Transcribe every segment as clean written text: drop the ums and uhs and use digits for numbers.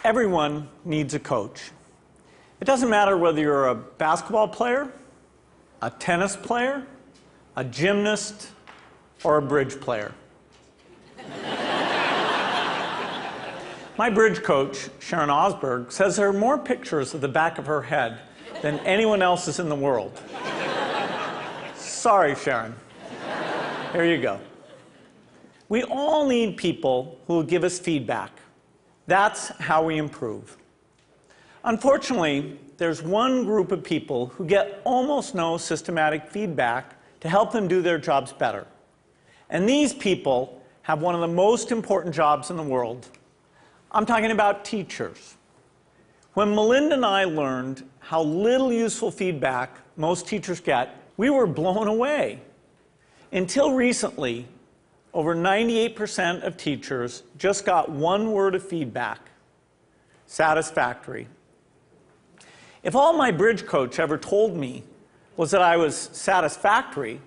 Everyone needs a coach. It doesn't matter whether you're a basketball player, a tennis player, a gymnast, or a bridge player. My bridge coach, Sharon Osberg, says there are more pictures of the back of her head than anyone else's in the world. Sorry, Sharon. Here you go. We all need people who will give us feedback. That's how we improve. Unfortunately, there's one group of people who get almost no systematic feedback to help them do their jobs better. And these people have one of the most important jobs in the world. I'm talking about teachers. When Melinda and I learned how little useful feedback most teachers get, we were blown away. Until recently, over 98% of teachers just got one word of feedback: satisfactory. If all my bridge coach ever told me was that I was satisfactory,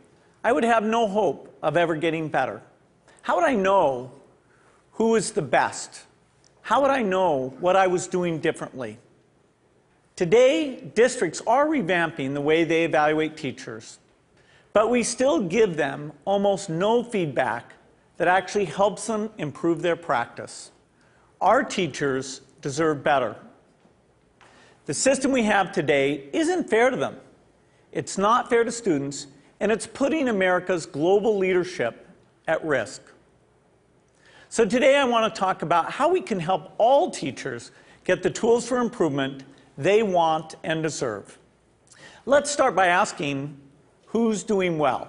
I would have no hope of ever getting better. How would I know who was the best? How would I know what I was doing differently? Today, districts are revamping the way they evaluate teachers, but we still give them almost no feedback that actually helps them improve their practice. Our teachers deserve better. The system we have today isn't fair to them. It's not fair to students, and it's putting America's global leadership at risk. So today I want to talk about how we can help all teachers get the tools for improvement they want and deserve. Let's start by asking, who's doing well?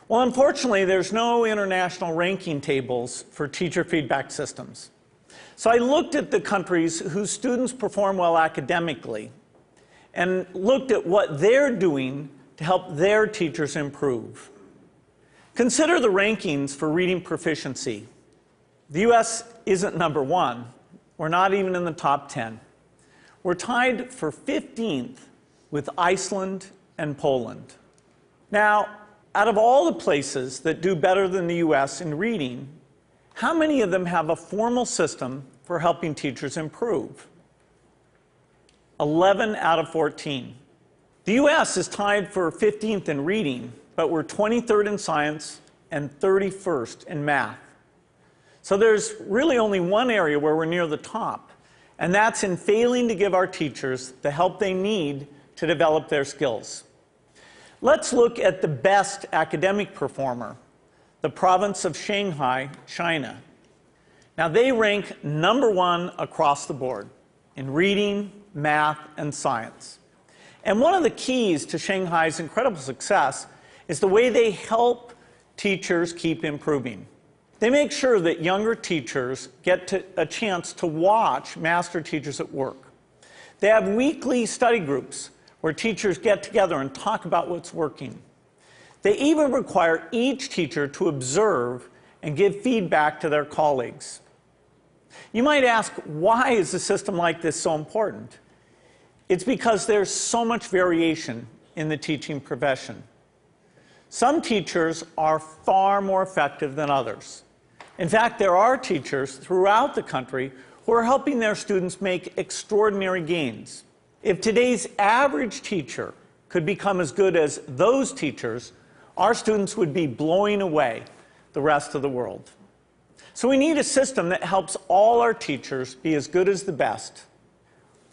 Well, unfortunately, there's no international ranking tables for teacher feedback systems. So I looked at the countries whose students perform well academically and looked at what they're doing to help their teachers improve. Consider the rankings for reading proficiency. The US isn't number one. We're not even in the top 10. We're tied for 15th with Iceland and Poland. Now, out of all the places that do better than the US in reading, how many of them have a formal system for helping teachers improve? 11 out of 14. The US is tied for 15th in reading, but we're 23rd in science and 31st in math. So there's really only one area where we're near the top, and that's in failing to give our teachers the help they need to develop their skills. Let's look at the best academic performer, the province of Shanghai, China. Now, they rank #1 across the board in reading, math, and science. And one of the keys to Shanghai's incredible success is the way they help teachers keep improving. They make sure that younger teachers get a chance to watch master teachers at work. They have weekly study groups where teachers get together and talk about what's working. They even require each teacher to observe and give feedback to their colleagues. You might ask, why is a system like this so important? It's because there's so much variation in the teaching profession. Some teachers are far more effective than others. In fact, there are teachers throughout the country who are helping their students make extraordinary gains. If today's average teacher could become as good as those teachers, our students would be blowing away the rest of the world. So we need a system that helps all our teachers be as good as the best.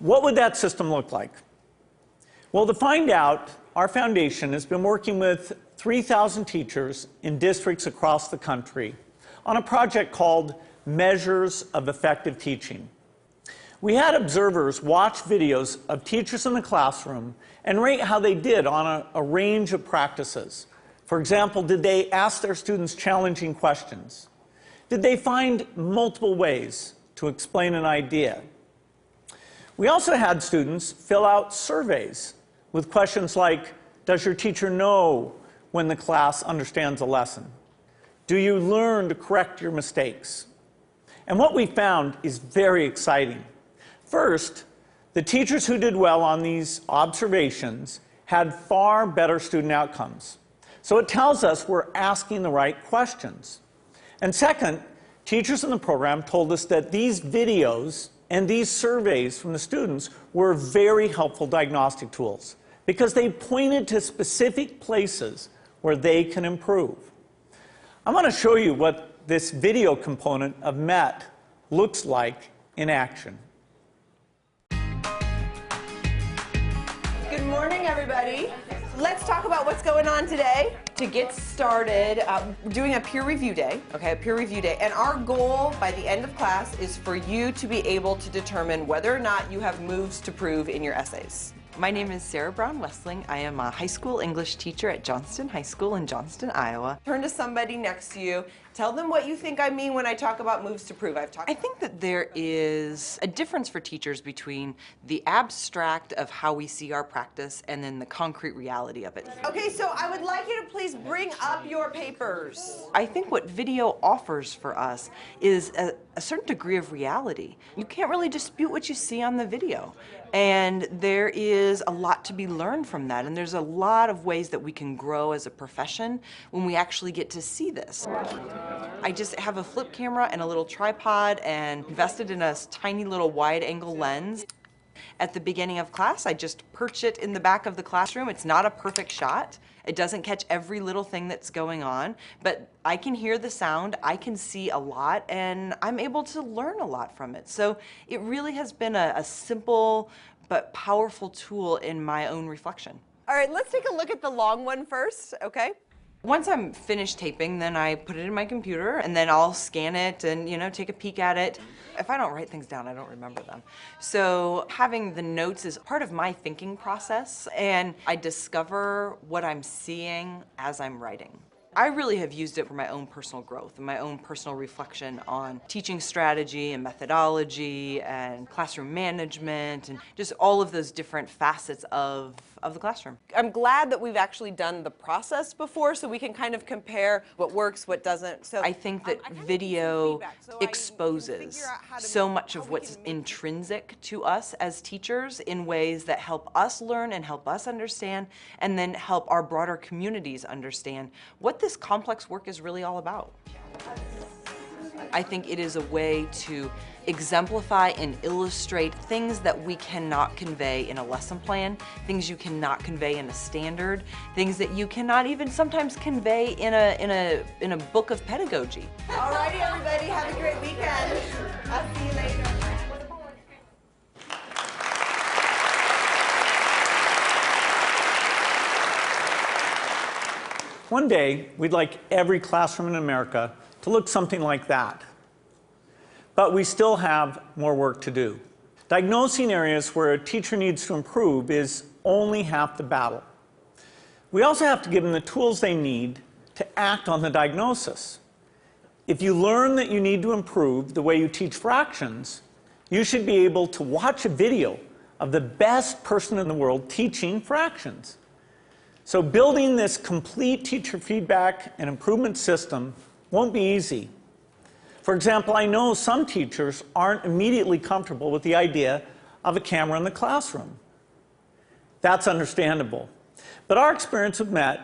What would that system look like? Well, to find out, our foundation has been working with 3,000 teachers in districts across the country on a project called Measures of Effective Teaching. We had observers watch videos of teachers in the classroom and rate how they did on a range of practices. For example, did they ask their students challenging questions? Did they find multiple ways to explain an idea? We also had students fill out surveys with questions like, does your teacher know when the class understands a lesson? Do you learn to correct your mistakes? And what we found is very exciting. First, the teachers who did well on these observations had far better student outcomes. So it tells us we're asking the right questions. And second, teachers in the program told us that these videos And these surveys from the students were very helpful diagnostic tools because they pointed to specific places where they can improve. I'm going to show you what this video component of MET looks like in action. Good morning, everybody. Let's talk about what's going on today. To get started, we're doing a peer review day, okay, a peer review day. And our goal by the end of class is for you to be able to determine whether or not you have moves to prove in your essays. My name is Sarah Brown-Westling. I am a high school English teacher at Johnston High School in Johnston, Iowa. Turn to somebody next to you. Tell them what you think I mean when I talk about moves to prove. I think that there is a difference for teachers between the abstract of how we see our practice and then the concrete reality of it. Okay, so I would like you to please bring up your papers. I think what video offers for us is a certain degree of reality. You can't really dispute what you see on the video. And there is a lot to be learned from that. And there's a lot of ways that we can grow as a profession when we actually get to see this. I just have a flip camera and a little tripod and invested in a tiny little wide angle lens. At the beginning of class, I just perch it in the back of the classroom. It's not a perfect shot. It doesn't catch every little thing that's going on, but I can hear the sound, I can see a lot, and I'm able to learn a lot from it. So it really has been a simple but powerful tool in my own reflection. All right, let's take a look at the long one first, okay? Once I'm finished taping, then I put it in my computer, and then I'll scan it and, take a peek at it. If I don't write things down, I don't remember them. So having the notes is part of my thinking process, and I discover what I'm seeing as I'm writing. I really have used it for my own personal growth and my own personal reflection on teaching strategy and methodology and classroom management and just all of those different facets of the classroom. I'm glad that we've actually done the process before so we can kind of compare what works, what doesn't. So I think that video exposes so much of what's intrinsic to us as teachers in ways that help us learn and help us understand and then help our broader communities understand what this complex work is really all about. I think it is a way to exemplify and illustrate things that we cannot convey in a lesson plan, things you cannot convey in a standard, things that you cannot even sometimes convey in a book of pedagogy. All righty, everybody, have a great weekend. I'll see you later. One day, we'd like every classroom in America to look something like that. But we still have more work to do. Diagnosing areas where a teacher needs to improve is only half the battle. We also have to give them the tools they need to act on the diagnosis. If you learn that you need to improve the way you teach fractions, you should be able to watch a video of the best person in the world teaching fractions. So building this complete teacher feedback and improvement system won't be easy. For example, I know some teachers aren't immediately comfortable with the idea of a camera in the classroom. That's understandable. But our experience with MET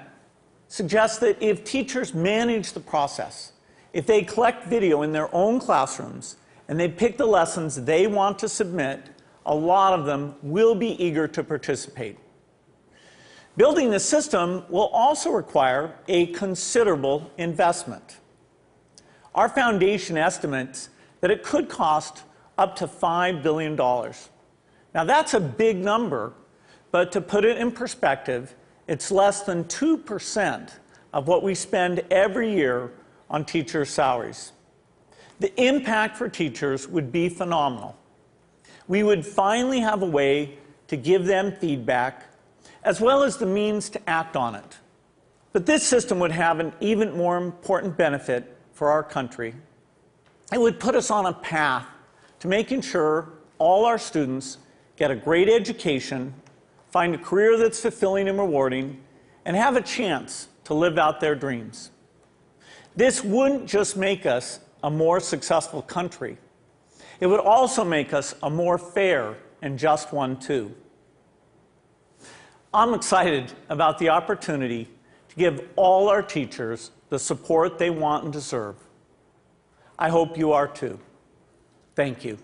suggests that if teachers manage the process, if they collect video in their own classrooms and they pick the lessons they want to submit, a lot of them will be eager to participate. Building the system will also require a considerable investment. Our foundation estimates that it could cost up to $5 billion. Now that's a big number, but to put it in perspective, it's less than 2% of what we spend every year on teachers' salaries. The impact for teachers would be phenomenal. We would finally have a way to give them feedback as well as the means to act on it. But this system would have an even more important benefit for our country. It would put us on a path to making sure all our students get a great education, find a career that's fulfilling and rewarding, and have a chance to live out their dreams. This wouldn't just make us a more successful country. It would also make us a more fair and just one, too. I'm excited about the opportunity to give all our teachers the support they want and deserve. I hope you are too. Thank you.